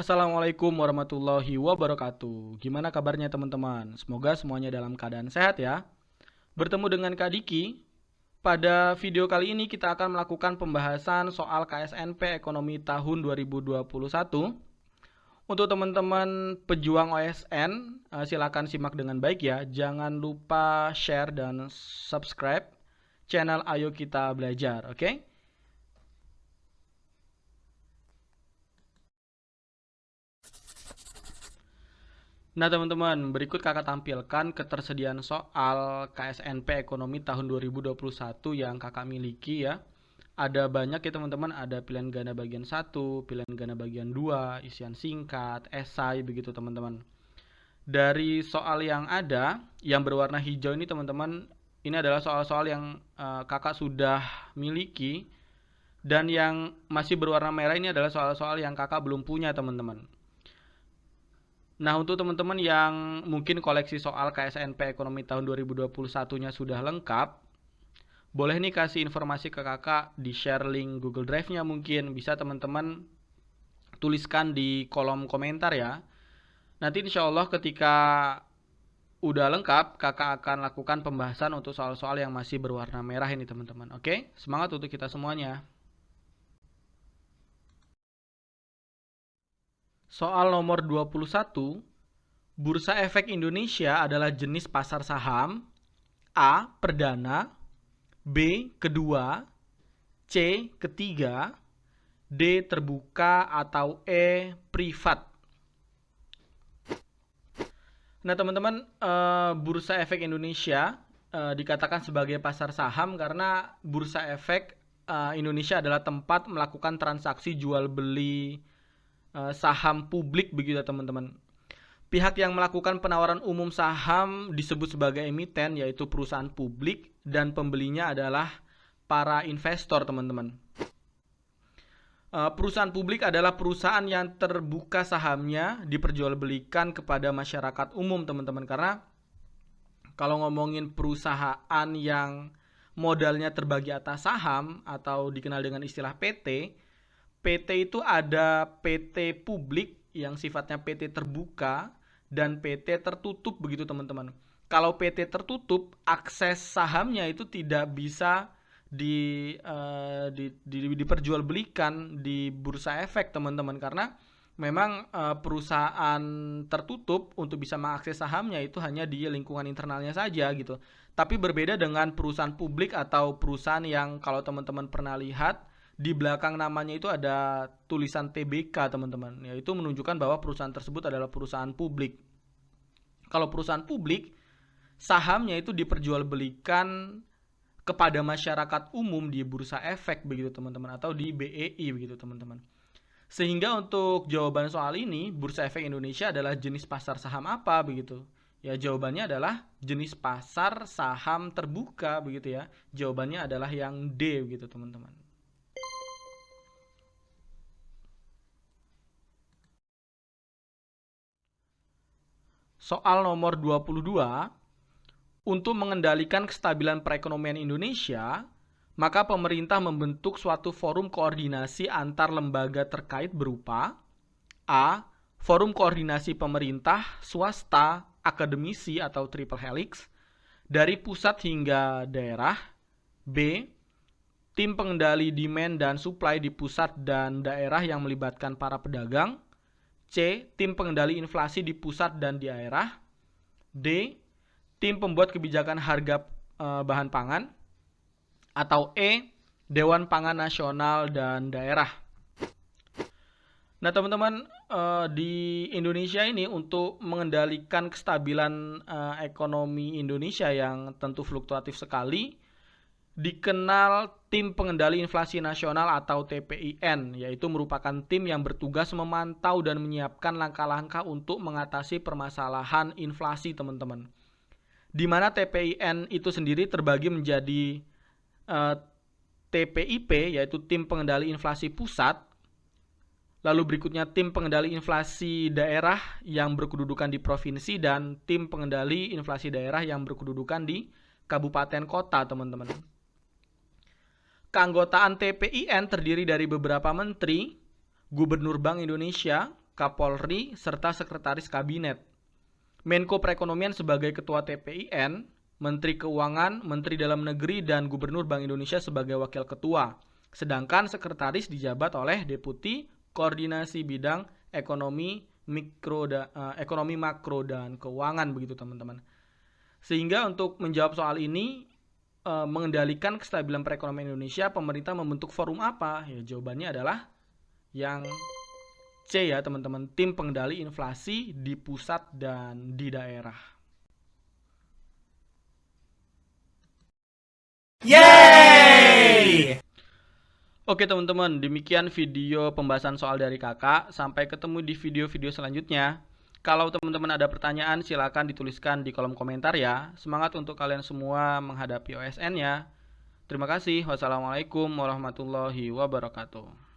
Assalamualaikum warahmatullahi wabarakatuh. Gimana kabarnya teman-teman? Semoga semuanya dalam keadaan sehat ya. Bertemu dengan Kak Diki. Pada video kali ini kita akan melakukan pembahasan soal KSNP Ekonomi tahun 2021. Untuk teman-teman pejuang OSN, silakan simak dengan baik ya. Jangan lupa share dan subscribe channel Ayo Kita Belajar, oke? Nah teman-teman, berikut kakak tampilkan ketersediaan soal KSNP Ekonomi tahun 2021 yang kakak miliki ya. Ada banyak ya teman-teman, ada pilihan ganda bagian 1, pilihan ganda bagian 2, isian singkat, esai begitu teman-teman. Dari soal yang ada, yang berwarna hijau ini teman-teman, ini adalah soal-soal yang kakak sudah miliki. Dan yang masih berwarna merah ini adalah soal-soal yang kakak belum punya teman-teman. Nah, untuk teman-teman yang mungkin koleksi soal KSNP Ekonomi tahun 2021-nya sudah lengkap, boleh nih kasih informasi ke kakak di share link Google Drive-nya mungkin. Bisa teman-teman tuliskan di kolom komentar ya. Nanti insya Allah ketika udah lengkap, kakak akan lakukan pembahasan untuk soal-soal yang masih berwarna merah ini teman-teman. Oke, semangat untuk kita semuanya. Soal nomor 21, Bursa Efek Indonesia adalah jenis pasar saham A. Perdana, B. Kedua, C. Ketiga, D. Terbuka, atau E. Privat. Nah teman-teman, Bursa Efek Indonesia dikatakan sebagai pasar saham karena Bursa Efek Indonesia adalah tempat melakukan transaksi jual beli saham publik begitu teman-teman. Pihak yang melakukan penawaran umum saham disebut sebagai emiten, yaitu perusahaan publik, dan pembelinya adalah para investor teman-teman. Perusahaan publik adalah perusahaan yang terbuka sahamnya diperjualbelikan kepada masyarakat umum teman-teman. Karena kalau ngomongin perusahaan yang modalnya terbagi atas saham atau dikenal dengan istilah PT, PT itu ada PT publik yang sifatnya PT terbuka dan PT tertutup begitu teman-teman. Kalau PT tertutup, akses sahamnya itu tidak bisa diperjualbelikan di bursa efek teman-teman, karena memang perusahaan tertutup untuk bisa mengakses sahamnya itu hanya di lingkungan internalnya saja gitu. Tapi berbeda dengan perusahaan publik atau perusahaan yang kalau teman-teman pernah lihat di belakang namanya itu ada tulisan TBK teman-teman, yaitu menunjukkan bahwa perusahaan tersebut adalah perusahaan publik. Kalau perusahaan publik, sahamnya itu diperjualbelikan kepada masyarakat umum di bursa efek begitu teman-teman, atau di BEI begitu teman-teman. Sehingga untuk jawaban soal ini, Bursa Efek Indonesia adalah jenis pasar saham apa begitu? Ya jawabannya adalah jenis pasar saham terbuka begitu ya. Jawabannya adalah yang D begitu teman-teman. Soal nomor 22, untuk mengendalikan kestabilan perekonomian Indonesia, maka pemerintah membentuk suatu forum koordinasi antar lembaga terkait berupa A. Forum koordinasi pemerintah, swasta, akademisi atau triple helix dari pusat hingga daerah. B. Tim pengendali demand dan supply di pusat dan daerah yang melibatkan para pedagang. C. Tim pengendali inflasi di pusat dan di daerah. D. Tim pembuat kebijakan harga bahan pangan. Atau E. Dewan Pangan Nasional dan Daerah. Nah teman-teman, di Indonesia ini untuk mengendalikan kestabilan ekonomi Indonesia yang tentu fluktuatif sekali, dikenal Tim Pengendali Inflasi Nasional atau TPIN, yaitu merupakan tim yang bertugas memantau dan menyiapkan langkah-langkah untuk mengatasi permasalahan inflasi teman-teman. Di mana TPIN itu sendiri terbagi menjadi TPIP, yaitu Tim Pengendali Inflasi Pusat, lalu berikutnya Tim Pengendali Inflasi Daerah yang berkedudukan di provinsi, dan Tim Pengendali Inflasi Daerah yang berkedudukan di kabupaten kota teman-teman. Keanggotaan TPIN terdiri dari beberapa menteri, Gubernur Bank Indonesia, Kapolri, serta Sekretaris Kabinet. Menko Perekonomian sebagai Ketua TPIN, Menteri Keuangan, Menteri Dalam Negeri, dan Gubernur Bank Indonesia sebagai Wakil Ketua. Sedangkan Sekretaris dijabat oleh Deputi Koordinasi Bidang Ekonomi Makro dan Keuangan, begitu teman-teman. Sehingga untuk menjawab soal ini, mengendalikan kestabilan perekonomian Indonesia, pemerintah membentuk forum apa? Ya, jawabannya adalah yang C ya teman-teman, tim pengendali inflasi di pusat dan di daerah. Yeay! Oke teman-teman, demikian video pembahasan soal dari kakak. Sampai ketemu di video-video selanjutnya. Kalau teman-teman ada pertanyaan, silakan dituliskan di kolom komentar ya. Semangat untuk kalian semua menghadapi OSN ya. Terima kasih. Wassalamualaikum warahmatullahi wabarakatuh.